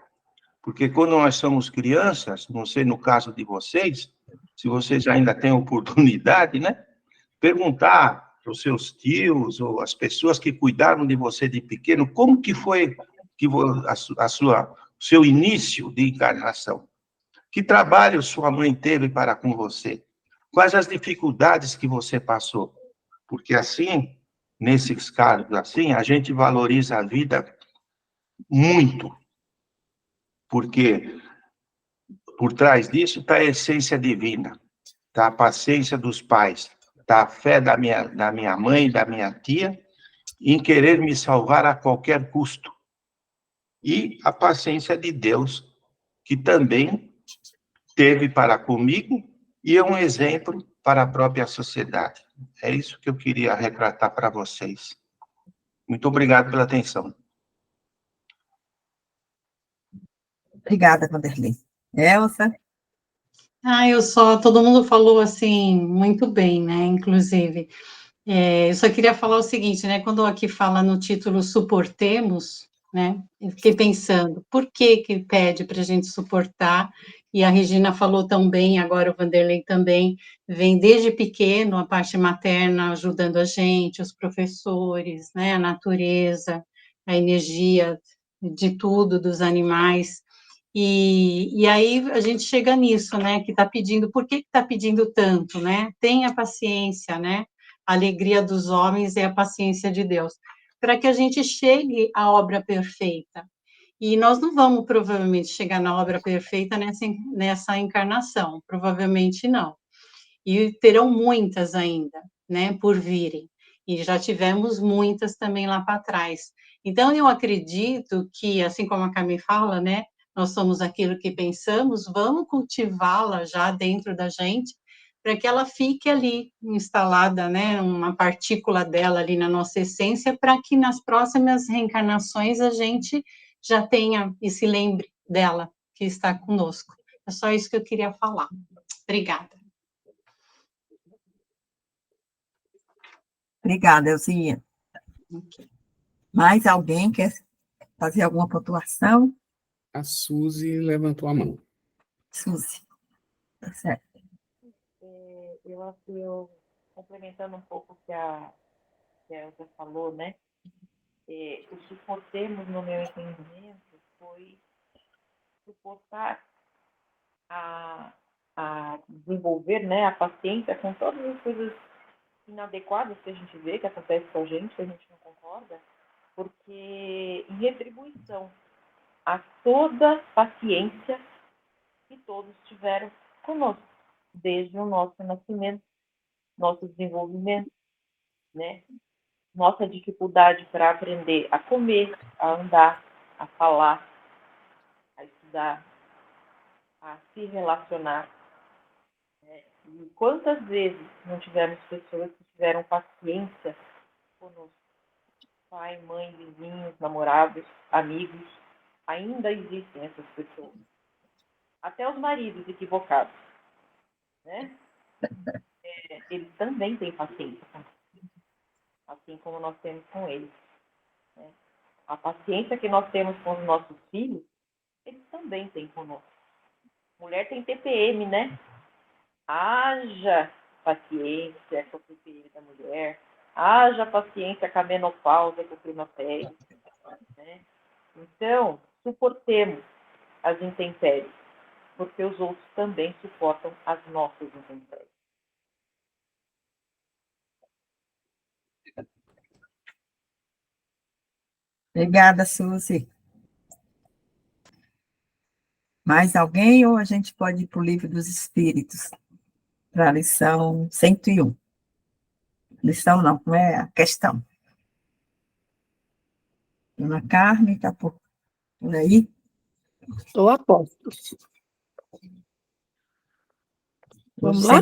Porque quando nós somos crianças, não sei no caso de vocês, se vocês ainda têm oportunidade, né? Perguntar para os seus tios ou as pessoas que cuidaram de você de pequeno, como que foi que seu início de encarnação? Que trabalho sua mãe teve para com você? Quais as dificuldades que você passou? Porque assim, nesses casos assim, a gente valoriza a vida muito. Porque por trás disso está a essência divina, está a paciência dos pais, está a fé da minha mãe, da minha tia, em querer me salvar a qualquer custo. E a paciência de Deus, que também teve para comigo e é um exemplo para a própria sociedade. É isso que eu queria retratar para vocês. Muito obrigado pela atenção. Obrigada, Vanderlei. Elsa? Todo mundo falou assim, muito bem, né, inclusive. Eu só queria falar o seguinte, né, quando aqui fala no título Suportemos, né, eu fiquei pensando, por que pede para a gente suportar? E a Regina falou tão bem, agora o Vanderlei também, vem desde pequeno a parte materna ajudando a gente, os professores, né, a natureza, a energia de tudo, dos animais. E aí a gente chega nisso, né, que está pedindo, por que está pedindo tanto, né? Tenha paciência, né? A alegria dos homens é a paciência de Deus, para que a gente chegue à obra perfeita. E nós não vamos, provavelmente, chegar na obra perfeita nessa encarnação, provavelmente não. E terão muitas ainda, né, por virem. E já tivemos muitas também lá para trás. Então, eu acredito que, assim como a Cami fala, né, nós somos aquilo que pensamos, vamos cultivá-la já dentro da gente, para que ela fique ali instalada, né, uma partícula dela ali na nossa essência, para que nas próximas reencarnações a gente já tenha e se lembre dela, que está conosco. É só isso que eu queria falar. Obrigada. Obrigada, Elzinha. Mais alguém quer fazer alguma pontuação? A Suzy levantou a mão. Suzy, tá certo. Eu complementando um pouco o que a Elza falou, né? O que suportemos, no meu entendimento, foi suportar a desenvolver, né, a paciência com todas as coisas inadequadas que a gente vê, que acontece com a gente não concorda, porque em retribuição a toda paciência que todos tiveram conosco, desde o nosso nascimento, nosso desenvolvimento, né? Nossa dificuldade para aprender a comer, a andar, a falar, a estudar, a se relacionar. Né? E quantas vezes não tivemos pessoas que tiveram paciência conosco? Pai, mãe, vizinhos, namorados, amigos. Ainda existem essas pessoas. Até os maridos equivocados. Né? Eles também têm paciência, assim como nós temos com eles. Né? A paciência que nós temos com os nossos filhos, eles também têm conosco. Mulher tem TPM, né? Haja paciência com a TPM da mulher, haja paciência com a menopausa, com o climatério. Né? Então, suportemos as intempéries, porque os outros também suportam as nossas intempéries. Obrigada, Suzy. Mais alguém ou a gente pode ir para o Livro dos Espíritos, para a lição 101? Lição não, como é a questão? Dona Carmen, está por aí? Estou a posto. Vamos lá?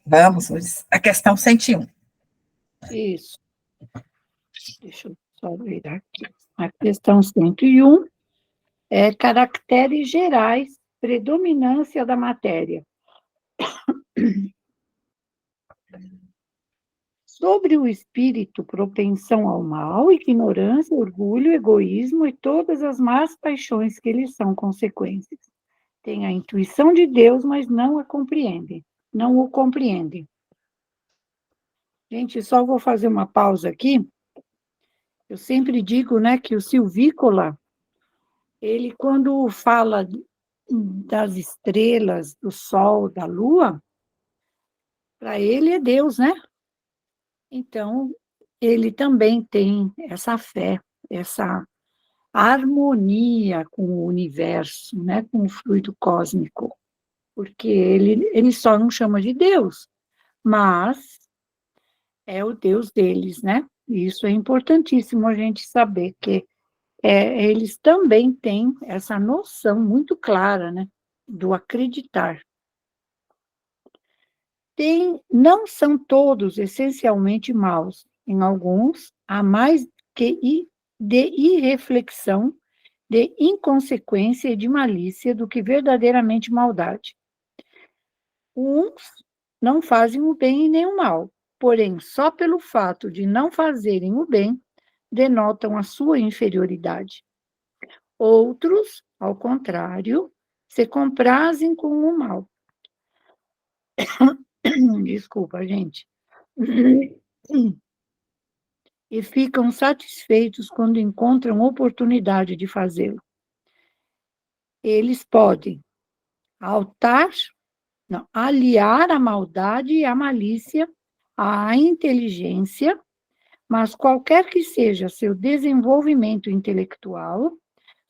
Vamos, a questão 101. Isso. Deixa eu só virar aqui. A questão 101 é caracteres gerais, predominância da matéria. Sobre o espírito, propensão ao mal, ignorância, orgulho, egoísmo e todas as más paixões que lhes são consequências. Tem a intuição de Deus, mas não a compreendem. Não o compreendem. Gente, só vou fazer uma pausa aqui. Eu sempre digo, né, que o Silvícola, ele quando fala das estrelas, do sol, da lua, para ele é Deus, né? Então, ele também tem essa fé, essa harmonia com o universo, né, com o fluido cósmico, porque ele só não chama de Deus, mas é o Deus deles, né? E isso é importantíssimo a gente saber que eles também têm essa noção muito clara, né, do acreditar. Não são todos essencialmente maus. Em alguns, há mais que de irreflexão, de inconsequência e de malícia do que verdadeiramente maldade. Uns não fazem o bem e nem o mal, porém, só pelo fato de não fazerem o bem, denotam a sua inferioridade. Outros, ao contrário, se comprazem com o mal. Desculpa, gente. E ficam satisfeitos quando encontram oportunidade de fazê-lo. Eles podem aliar a maldade e a malícia à inteligência, mas qualquer que seja seu desenvolvimento intelectual,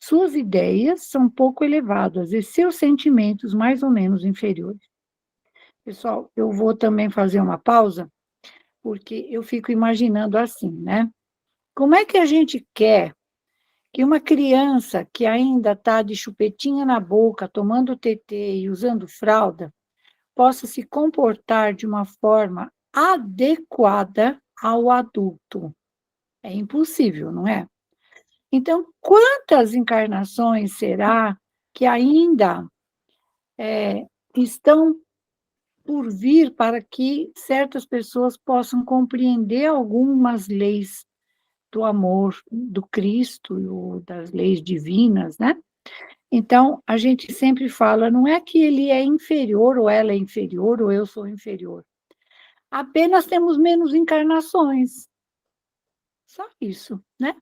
Suas ideias são pouco elevadas e seus sentimentos mais ou menos inferiores. Pessoal, eu vou também fazer uma pausa, porque eu fico imaginando assim, né? Como é que a gente quer que uma criança que ainda está de chupetinha na boca, tomando tetê e usando fralda, possa se comportar de uma forma adequada ao adulto? É impossível, não é? Então, quantas encarnações será que ainda estão por vir para que certas pessoas possam compreender algumas leis do amor do Cristo, das leis divinas, né? Então, a gente sempre fala, não é que ele é inferior, ou ela é inferior, ou eu sou inferior. Apenas temos menos encarnações. Só isso, né?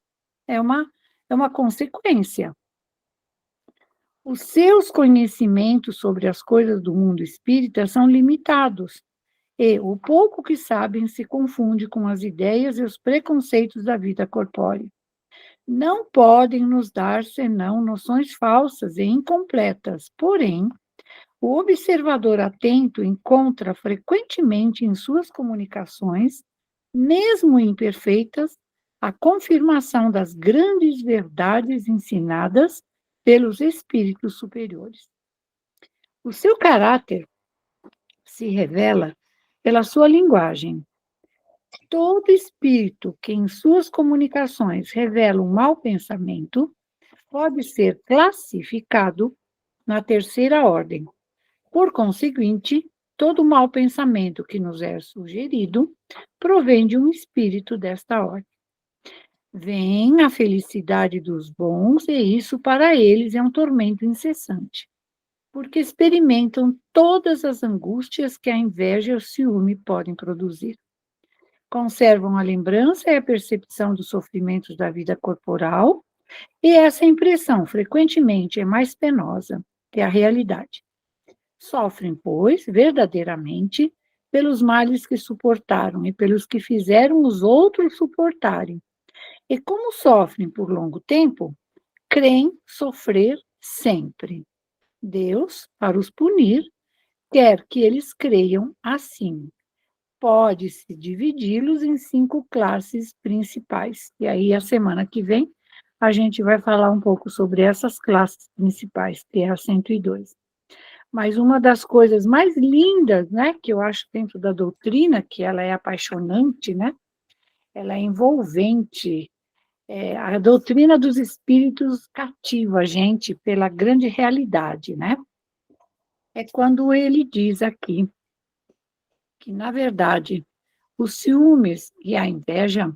É uma consequência. Os seus conhecimentos sobre as coisas do mundo espírita são limitados, e o pouco que sabem se confunde com as ideias e os preconceitos da vida corpórea. Não podem nos dar, senão, noções falsas e incompletas. Porém, o observador atento encontra frequentemente em suas comunicações, mesmo imperfeitas, a confirmação das grandes verdades ensinadas pelos espíritos superiores. O seu caráter se revela pela sua linguagem. Todo espírito que em suas comunicações revela um mau pensamento pode ser classificado na terceira ordem. Por conseguinte, todo mau pensamento que nos é sugerido provém de um espírito desta ordem. Vem a felicidade dos bons, e isso para eles é um tormento incessante, porque experimentam todas as angústias que a inveja e o ciúme podem produzir. Conservam a lembrança e a percepção dos sofrimentos da vida corporal, e essa impressão frequentemente é mais penosa que a realidade. Sofrem, pois, verdadeiramente, pelos males que suportaram e pelos que fizeram os outros suportarem. E como sofrem por longo tempo, creem sofrer sempre. Deus, para os punir, quer que eles creiam assim. Pode-se dividi-los em 5 classes principais. E aí, a semana que vem, a gente vai falar um pouco sobre essas classes principais, que é a 102. Mas uma das coisas mais lindas, né, que eu acho dentro da doutrina, que ela é apaixonante, né, ela é envolvente, a doutrina dos espíritos cativa a gente pela grande realidade, né? É quando ele diz aqui que, na verdade, os ciúmes e a inveja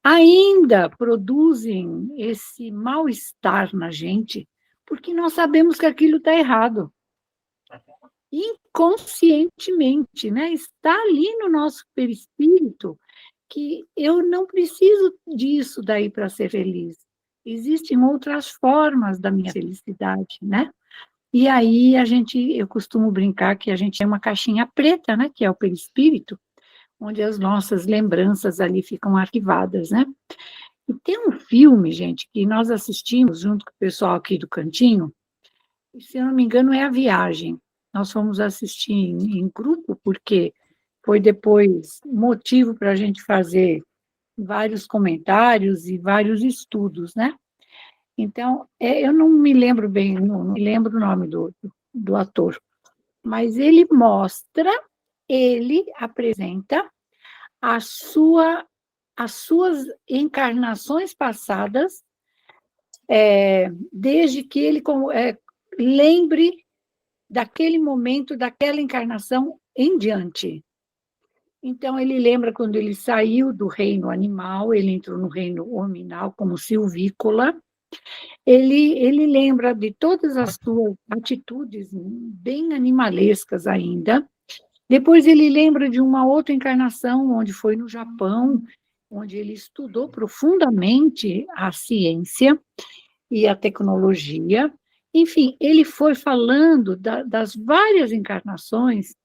ainda produzem esse mal-estar na gente, porque nós sabemos que aquilo está errado. Inconscientemente, né? Está ali no nosso perispírito que eu não preciso disso daí para ser feliz. Existem outras formas da minha felicidade, né? E aí eu costumo brincar que a gente tem uma caixinha preta, né? Que é o perispírito, onde as nossas lembranças ali ficam arquivadas, né? E tem um filme, gente, que nós assistimos junto com o pessoal aqui do Cantinho, e, se eu não me engano, é A Viagem. Nós fomos assistir em grupo, porque foi depois motivo para a gente fazer vários comentários e vários estudos, né? Então, eu não me lembro bem, não me lembro o nome do ator, mas ele apresenta as suas encarnações passadas, desde que ele lembre daquele momento, daquela encarnação em diante. Então, ele lembra quando ele saiu do reino animal, ele entrou no reino hominal como silvícola. Ele lembra de todas as suas atitudes bem animalescas ainda. Depois ele lembra de uma outra encarnação, onde foi no Japão, onde ele estudou profundamente a ciência e a tecnologia. Enfim, ele foi falando das várias encarnações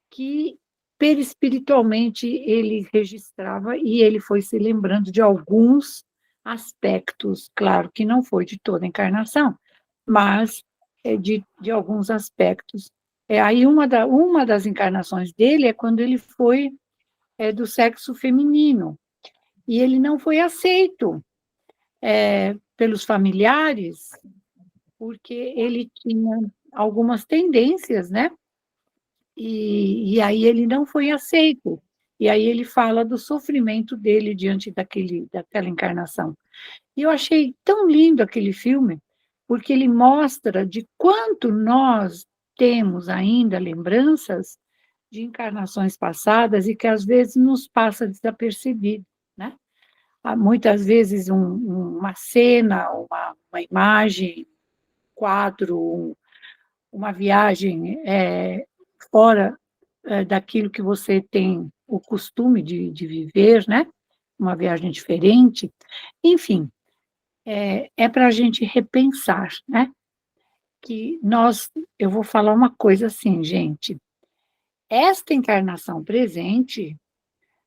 que perispiritualmente ele registrava, e ele foi se lembrando de alguns aspectos, claro que não foi de toda a encarnação, mas de alguns aspectos. Aí uma das encarnações dele é quando ele foi do sexo feminino, e ele não foi aceito pelos familiares, porque ele tinha algumas tendências, né? E aí ele não foi aceito. E aí ele fala do sofrimento dele diante daquela encarnação. E eu achei tão lindo aquele filme, porque ele mostra de quanto nós temos ainda lembranças de encarnações passadas e que às vezes nos passa desapercebido, né? Há muitas vezes uma cena, uma imagem, quadro, uma viagem fora daquilo que você tem o costume de viver, né? Uma viagem diferente. Enfim, é para a gente repensar, né? Eu vou falar uma coisa assim, gente, esta encarnação presente,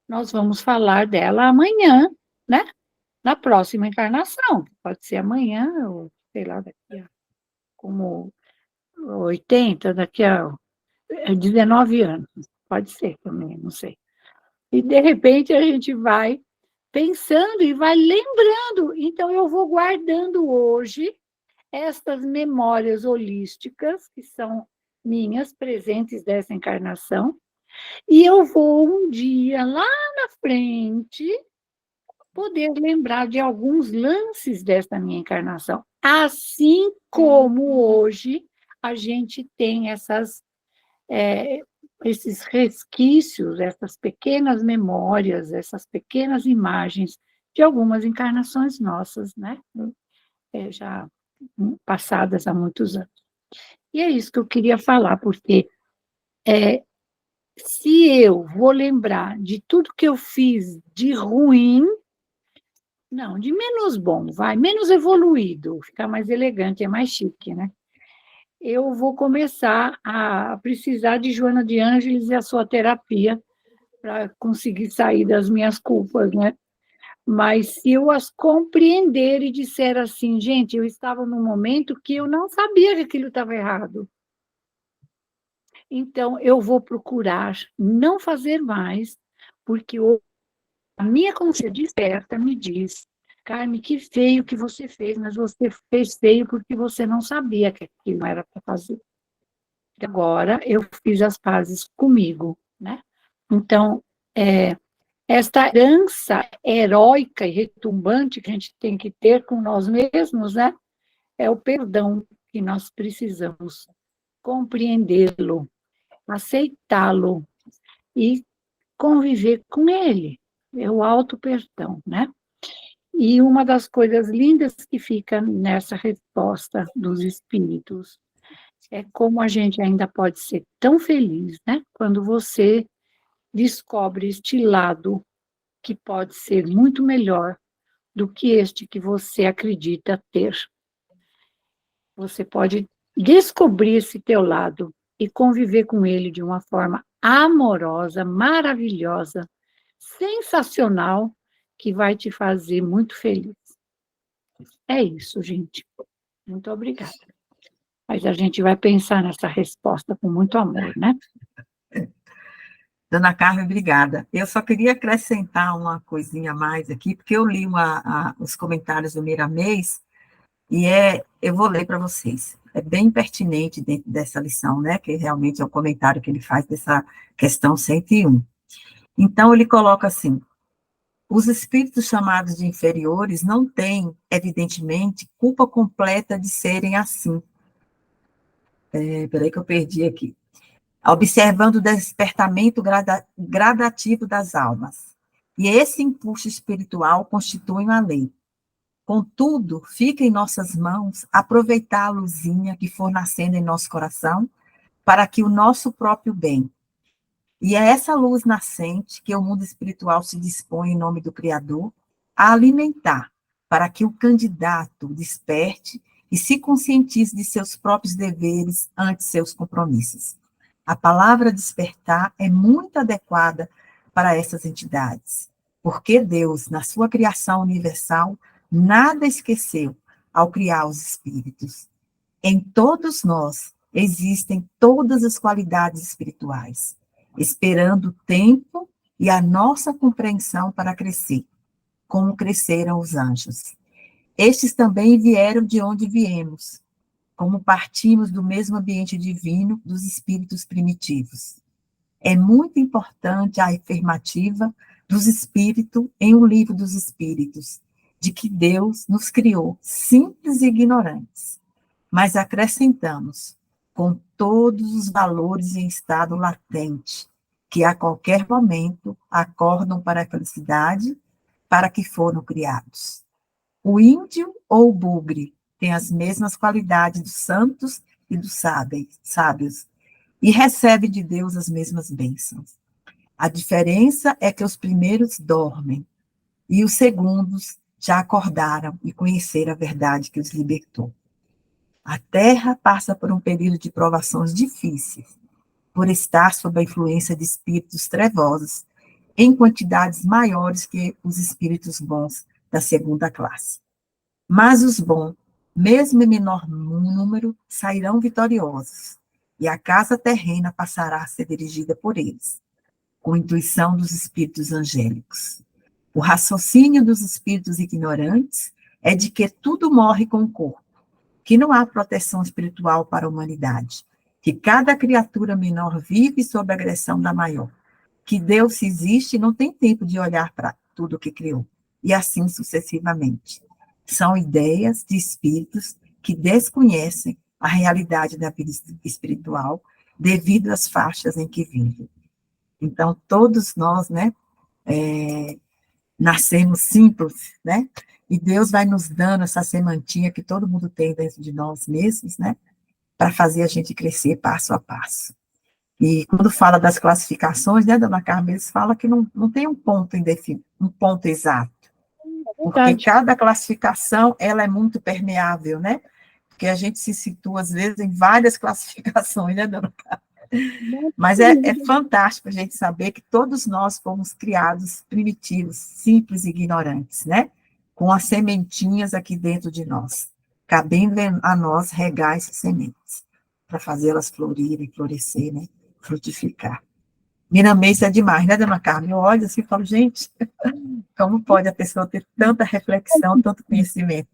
nós vamos falar dela amanhã, né? Na próxima encarnação, pode ser amanhã, ou sei lá, daqui a como 80, daqui a 19 anos, pode ser também, não sei. E, de repente, a gente vai pensando e vai lembrando. Então, eu vou guardando hoje estas memórias holísticas, que são minhas, presentes dessa encarnação, e eu vou um dia, lá na frente, poder lembrar de alguns lances desta minha encarnação. Assim como hoje a gente tem esses resquícios, essas pequenas memórias, essas pequenas imagens de algumas encarnações nossas, né? Já passadas há muitos anos. E é isso que eu queria falar, porque se eu vou lembrar de tudo que eu fiz de ruim, não, de menos bom, menos evoluído, ficar mais elegante, é mais chique, né? Eu vou começar a precisar de Joana de Ângeles e a sua terapia para conseguir sair das minhas culpas, né? Mas se eu as compreender e disser assim, gente, eu estava num momento que eu não sabia que aquilo estava errado. Então, eu vou procurar não fazer mais, porque a minha consciência desperta me diz, Carme, que feio que você fez, mas você fez feio porque você não sabia que aquilo era para fazer. Agora, eu fiz as pazes comigo, né? Então, esta herança heróica e retumbante que a gente tem que ter com nós mesmos, né? É o perdão que nós precisamos compreendê-lo, aceitá-lo e conviver com ele. É o auto-perdão, né? E uma das coisas lindas que fica nessa resposta dos espíritos é como a gente ainda pode ser tão feliz, né? Quando você descobre este lado que pode ser muito melhor do que este que você acredita ter. Você pode descobrir esse teu lado e conviver com ele de uma forma amorosa, maravilhosa, sensacional, que vai te fazer muito feliz. É isso, gente. Muito obrigada. Mas a gente vai pensar nessa resposta com muito amor, né? Dona Carmen, obrigada. Eu só queria acrescentar uma coisinha a mais aqui, porque eu li os comentários do Miramês, e eu vou ler para vocês. É bem pertinente dentro dessa lição, né? Que realmente é o comentário que ele faz dessa questão 101. Então, ele coloca assim: os espíritos chamados de inferiores não têm, evidentemente, culpa completa de serem assim. Peraí que eu perdi aqui. Observando o despertamento gradativo das almas. E esse impulso espiritual constitui uma lei. Contudo, fica em nossas mãos aproveitar a luzinha que for nascendo em nosso coração para que o nosso próprio bem. E é essa luz nascente que o mundo espiritual se dispõe, em nome do Criador, a alimentar, para que o candidato desperte e se conscientize de seus próprios deveres ante seus compromissos. A palavra despertar é muito adequada para essas entidades, porque Deus, na sua criação universal, nada esqueceu ao criar os espíritos. Em todos nós existem todas as qualidades espirituais, esperando o tempo e a nossa compreensão para crescer, como cresceram os anjos. Estes também vieram de onde viemos, como partimos do mesmo ambiente divino dos espíritos primitivos. É muito importante a afirmativa dos espíritos em O Livro dos Espíritos, de que Deus nos criou simples e ignorantes, mas acrescentamos com todos os valores em estado latente, que a qualquer momento acordam para a felicidade para que foram criados. O índio ou o bugre têm as mesmas qualidades dos santos e dos sábios, e recebe de Deus as mesmas bênçãos. A diferença é que os primeiros dormem, e os segundos já acordaram e conheceram a verdade que os libertou. A Terra passa por um período de provações difíceis, por estar sob a influência de espíritos trevosos, em quantidades maiores que os espíritos bons da segunda classe. Mas os bons, mesmo em menor número, sairão vitoriosos, e a casa terrena passará a ser dirigida por eles, com intuição dos espíritos angélicos. O raciocínio dos espíritos ignorantes é de que tudo morre com o corpo, que não há proteção espiritual para a humanidade, que cada criatura menor vive sob a agressão da maior, que Deus, se existe, não tem tempo de olhar para tudo o que criou, e assim sucessivamente. São ideias de espíritos que desconhecem a realidade da vida espiritual devido às faixas em que vivem. Então, todos nós, né, nascemos simples, né, e Deus vai nos dando essa sementinha que todo mundo tem dentro de nós mesmos, né, para fazer a gente crescer passo a passo. E quando fala das classificações, né, dona Carmen, eles falam que não tem um ponto indefinido, um ponto exato, porque cada classificação, ela é muito permeável, né, porque a gente se situa, às vezes, em várias classificações, né, dona Carmen? Mas é fantástico a gente saber que todos nós fomos criados primitivos, simples e ignorantes, né, com as sementinhas aqui dentro de nós, cabendo a nós regar essas sementes, para fazê-las florirem, florescer, né, frutificar. Miramês é demais, né, dona Carmen? Eu olho assim e falo, gente, como pode a pessoa ter tanta reflexão, tanto conhecimento?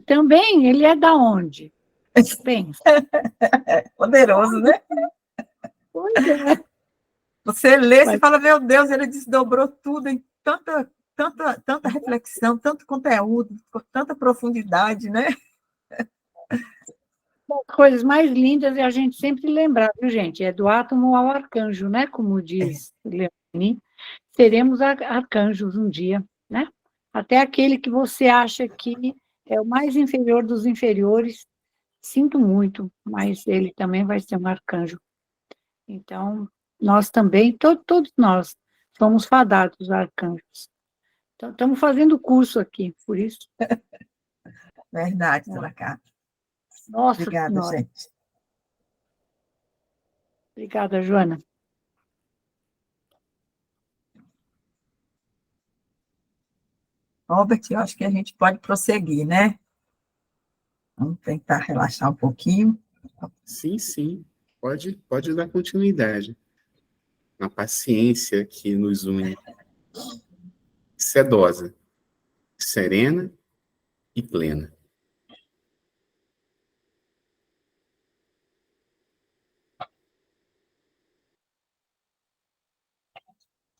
Também, ele é da onde? Pensa. Poderoso, né? Pois é. Você lê e Mas, fala, meu Deus, ele desdobrou tudo em tanta reflexão, tanto conteúdo, tanta profundidade, né? as coisas mais lindas é a gente sempre lembrar, viu, gente? É do átomo ao arcanjo, né? Como diz Leonin, seremos arcanjos um dia, né? Até aquele que você acha que é o mais inferior dos inferiores, sinto muito, mas ele também vai ser um arcanjo. Então, nós também, todos nós, somos fadados a arcanjos. Então, estamos fazendo curso aqui, por isso. Verdade, dona Carmen. Nossa Obrigada, Senhora. gente. Obrigada, Joana. Robert, eu acho que a gente pode prosseguir, né? Vamos tentar relaxar um pouquinho. Sim, sim. Pode dar continuidade. Na paciência que nos une. Sedosa, serena e plena.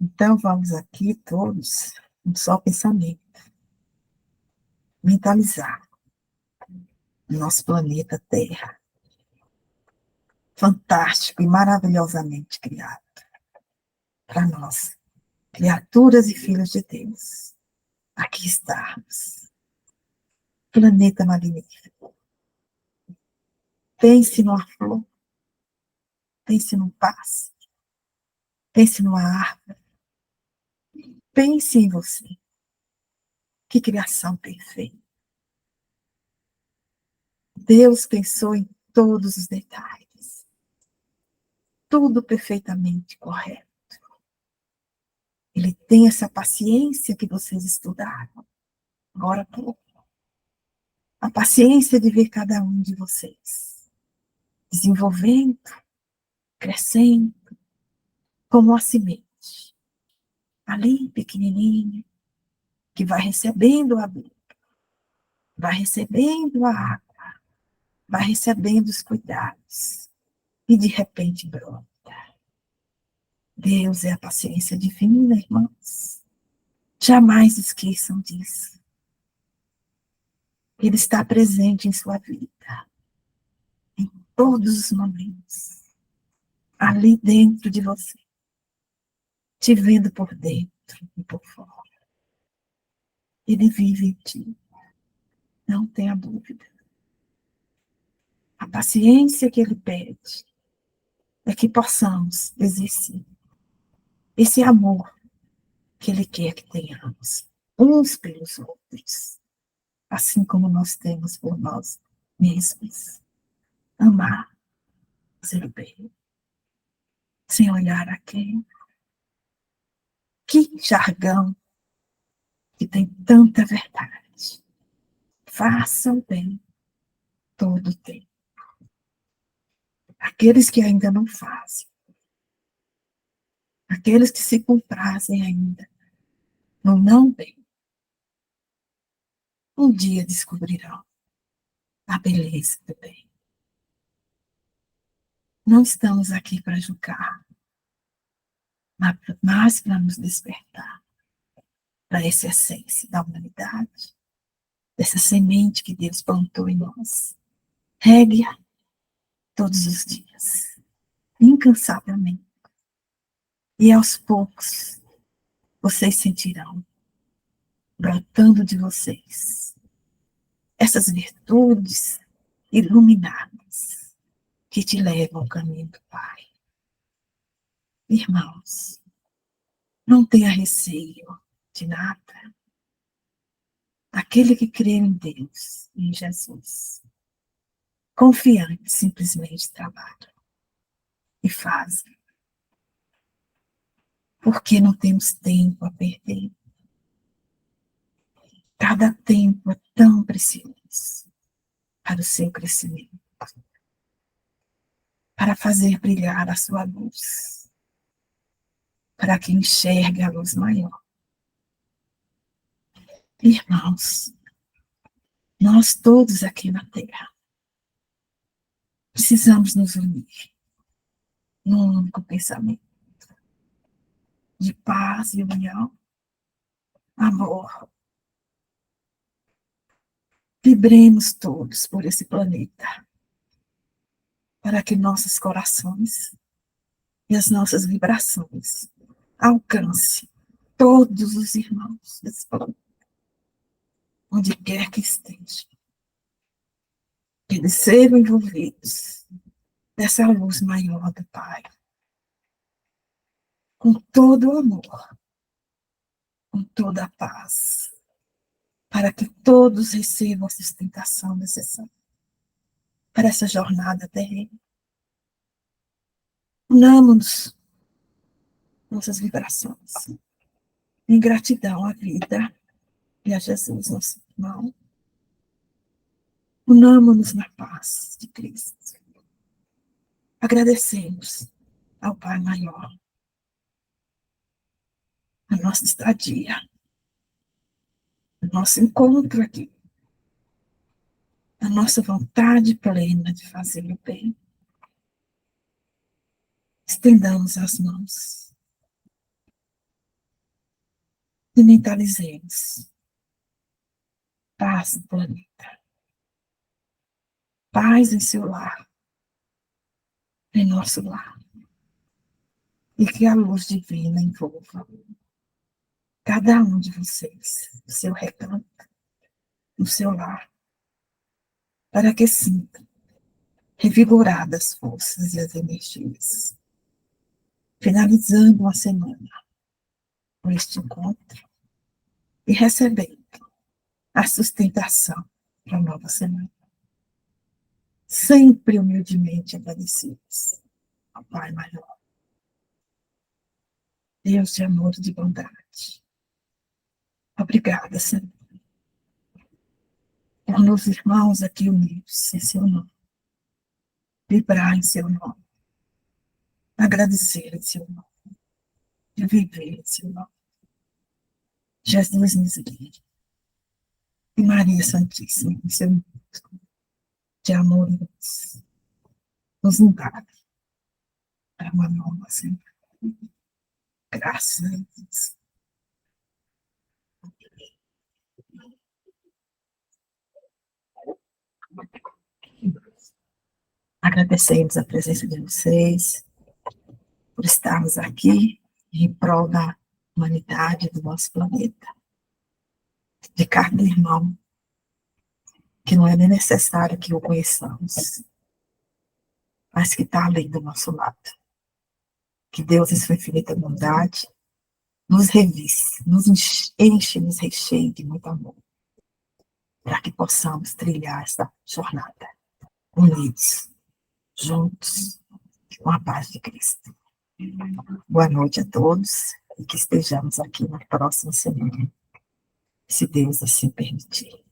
Então, vamos aqui todos, um só pensamento. Mentalizar o nosso planeta Terra. Fantástico e maravilhosamente criado. Para nós, criaturas e filhos de Deus. Aqui estarmos. Planeta magnífico. Pense numa flor. Pense num pássaro. Pense numa árvore. Pense em você. Que criação perfeita. Deus pensou em todos os detalhes. Tudo perfeitamente correto. Ele tem essa paciência que vocês estudaram agora há pouco. A paciência de ver cada um de vocês desenvolvendo, crescendo, como a semente, ali pequenininha, que vai recebendo a abrigo, vai recebendo a água, vai recebendo os cuidados, e de repente brota. Deus é a paciência divina, irmãos. Jamais esqueçam disso. Ele está presente em sua vida, em todos os momentos, ali dentro de você, te vendo por dentro e por fora. Ele vive em ti, não tenha dúvida. A paciência que ele pede é que possamos exercer esse amor que ele quer que tenhamos, uns pelos outros, assim como nós temos por nós mesmos. Amar, fazer o bem, sem olhar a quem. Que jargão que tem tanta verdade. Faça o bem todo o tempo. Aqueles que ainda não fazem, aqueles que se comprazem ainda no não bem, um dia descobrirão a beleza do bem. Não estamos aqui para julgar, mas para nos despertar para essa essência da humanidade, dessa semente que Deus plantou em nós. Regue-a todos os dias, incansavelmente. E aos poucos, vocês sentirão, brotando de vocês, essas virtudes iluminadas que te levam ao caminho do Pai. Irmãos, não tenha receio de nada. Aquele que crê em Deus, em Jesus, confiante, simplesmente trabalha e faz. Porque não temos tempo a perder. Cada tempo é tão precioso para o seu crescimento, para fazer brilhar a sua luz, para que enxergue a luz maior. Irmãos, nós todos aqui na Terra precisamos nos unir num único pensamento de paz e união, amor. Vibremos todos por esse planeta, para que nossos corações e as nossas vibrações alcancem todos os irmãos desse planeta, onde quer que estejam. Que eles sejam envolvidos nessa luz maior do Pai, com todo o amor, com toda a paz, para que todos recebam a sustentação necessária para essa jornada terrena. Unamos nossas vibrações em gratidão à vida e a Jesus, nosso irmão. Unamos-nos na paz de Cristo. Agradecemos ao Pai Maior a nossa estadia, o nosso encontro aqui, a nossa vontade plena de fazer o bem. Estendamos as mãos e mentalizemos paz no planeta, paz em seu lar, em nosso lar, e que a luz divina envolva cada um de vocês, no seu recanto, no seu lar, para que sintam revigoradas as forças e as energias. Finalizando a semana com este encontro e recebendo a sustentação para a nova semana. Sempre humildemente agradecidos ao Pai Maior. Deus de amor e de bondade. Obrigada, Senhor, por nos irmãos aqui unidos em seu nome, vibrar em seu nome, agradecer em seu nome, e viver em seu nome. Jesus nos guie. E Maria Santíssima, em seu nome, de amor e luz, nos invade para uma nova semana. Graças a Deus. Agradecemos a presença de vocês, por estarmos aqui em prol da humanidade do nosso planeta, de cada irmão, que não é nem necessário que o conheçamos, mas que está além do nosso lado. Que Deus, em sua infinita bondade, nos revisse, nos enche, nos recheie de muito amor, para que possamos trilhar essa jornada, unidos, juntos, com a paz de Cristo. Boa noite a todos, e que estejamos aqui na próxima semana, se Deus assim permitir.